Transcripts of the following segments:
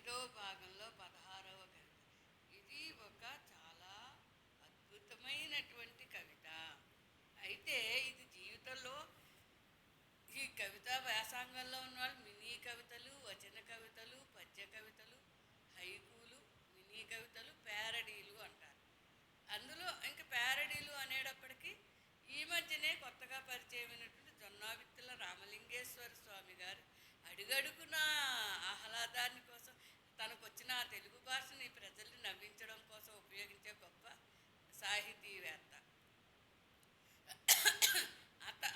ఐదవ భాగంలో 16వ కవిత. ఇది ఒక చాలా అద్భుతమైనటువంటి కవిత. అయితే ఇది జీవితంలో ఈ కవితా వ్యాసంగంలో ఉన్న వాళ్ళు మినీ కవితలు, వచన కవితలు, పద్య కవితలు, హైకూలు, మినీ కవితలు, ప్యారడీలు అంటారు. అందులో ఇంక ప్యారడీలు అనేటప్పటికీ ఈ మధ్యనే కొత్తగా పరిచయమైనటువంటి జొన్నావిత్తుల రామలింగేశ్వర స్వామి గారు అడుగడుగున ఆహ్లాదాన్ని కోసం తనకు వచ్చిన ఆ తెలుగు భాషని ప్రజల్ని నవ్వించడం కోసం ఉపయోగించే గొప్ప సాహితీవేత్త.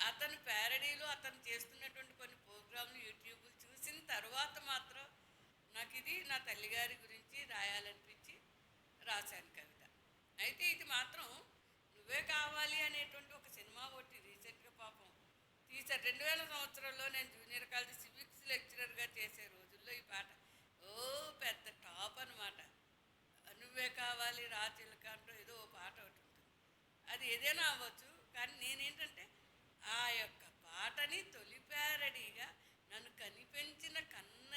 అతను ప్యారడీలో అతను చేస్తున్నటువంటి కొన్ని ప్రోగ్రాంలు యూట్యూబ్లు చూసిన తర్వాత మాత్రం నాకు ఇది నా తల్లిగారి గురించి రాయాలనిపించి రాశాను కవిత. అయితే ఇది మాత్రం నువ్వే కావాలి అనేటువంటి ఒక సినిమా ఒకటి రీసెంట్గా పాపం తీసారు. 2000 సంవత్సరంలో నేను జూనియర్ కాలేజ్ సివిక్స్ లెక్చరర్గా చేసే రోజుల్లో ఈ పాట పెద్ద టాప్ అనమాట. నువ్వే కావాలి రాచిలక అంటూ ఏదో ఓ పాట ఒకటి ఉంటుంది. అది ఏదైనా అవ్వచ్చు, కానీ నేనేంటంటే ఆ యొక్క పాటని తొలి ప్యారడీగా నన్ను కనిపెంచిన కన్న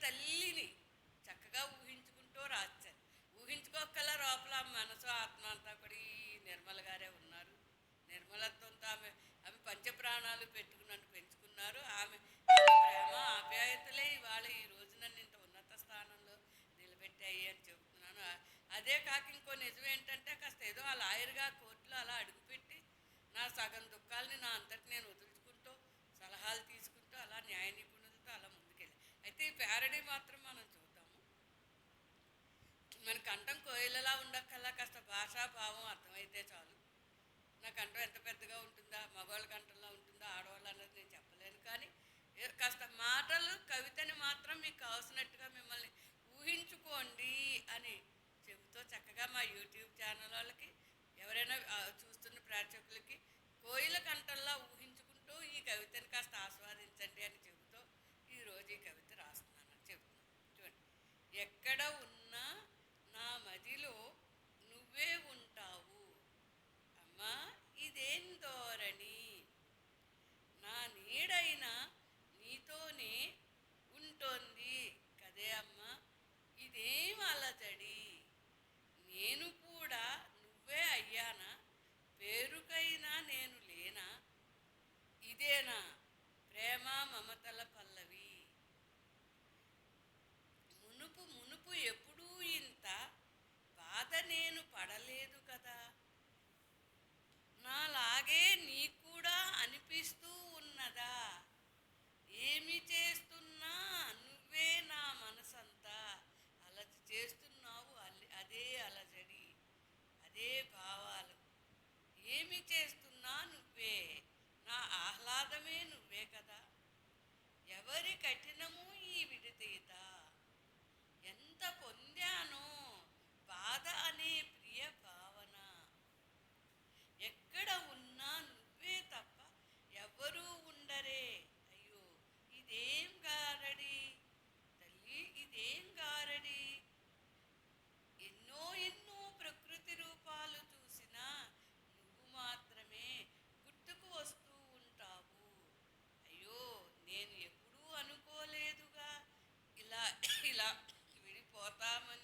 తల్లిని చక్కగా ఊహించుకుంటూ రాశాను. ఊహించుకోగల లోపల మనసు ఆత్మ అంతా కూడా ఈ నిర్మల గారే ఉన్నారు. నిర్మలత్వంతో ఆమె పంచప్రాణాలు పెట్టుకుని నన్ను పెంచుకున్నారు. ఆమె ప్రేమ ఆప్యాయతలే ఇవాళ ఈ రోజు నన్ను ఇంత ఉన్నత స్థానంలో నిలబెట్టాయి అని చెబుతున్నాను. అదే కాక ఇంకో నిజం ఏంటంటే కాస్త ఏదో ఆ లాయర్గా కోర్టులో అలా అడుగుపెట్టి నా సగం దుఃఖాలని నా అంతటి నేను వదులుచుకుంటూ సలహాలు తీసుకుంటూ అలా న్యాయ నిపుణులతో అలా ముందుకెళ్ళి. అయితే ఈ ప్యారడీ మాత్రం మనం చూద్దాము. మన కంఠం కోయిలలా ఉండక్కల్లా కాస్త భాషాభావం అర్థమైతే చాలు. నా కంఠం ఎంత పెద్దగా ఉంటుందా, మగవాళ్ళ కంఠంలో ఉంటుందా, ఆడవాళ్ళు అన్నది నేను చెప్పలేను. కానీ కాస్త మాటలు కవితని మాత్రం మీకు కావాల్సినట్టుగా మిమ్మల్ని ఊహించుకోండి అని చెబుతూ చక్కగా మా యూట్యూబ్ ఛానల్ వాళ్ళకి ఎవరైనా చూస్తున్న ప్రేక్షకులకి కోయిల కంఠంలా ఊహించుకుంటూ ఈ కవితని కాస్త ఆస్వాదించండి అని చెబుతూ ఈరోజు ఈ కవిత రాస్తున్నాను చెబుతున్నాను. చూడండి. ఎక్కడ ఉన్నా నా మదిలో నువ్వే ఉంటావు అమ్మా, ఇదేం ధోరణి, నా నీడైనా నీతోనే ఉంటోంది కదే అమ్మా, ఇదేం అలజడి, నేను కూడా నువ్వే అయ్యానా, పేరుకైనా నేను లేనా, ఇదేనా ప్రేమ మమతల పల్లవి, మునుపు ఎప్పుడూ ఇంత బాధ నేను పడలేదు కదా, నాలాగే నీకు కూడా అనిపిస్తూ ఉన్నదా, ఏమి చేస్తున్నా నువ్వే నా మనసంతా అలజడి చేస్తున్నావు, అదే అలజడి అదే భావాలు, ఏమి చేస్తున్నా నువ్వే, నా ఆహ్లాదమే నువ్వే కదా, ఎవరి కఠినము ఈ విడతీత, ఎంత పొందానో బాధ అనే ప్రియ భావన, ఎక్కడ ఉన్నా నువ్వే తప్ప ఎవరూ ఉండరే, అయ్యో ఇదేం గారడి తల్లి, ఇదేం గారడి, ఎన్నో ప్రకృతి రూపాలు చూసినా నువ్వు మాత్రమే గుర్తుకు వస్తూ ఉంటావు, అయ్యో నేను ఎప్పుడూ అనుకోలేదుగా ఇలా విడిపోతామని.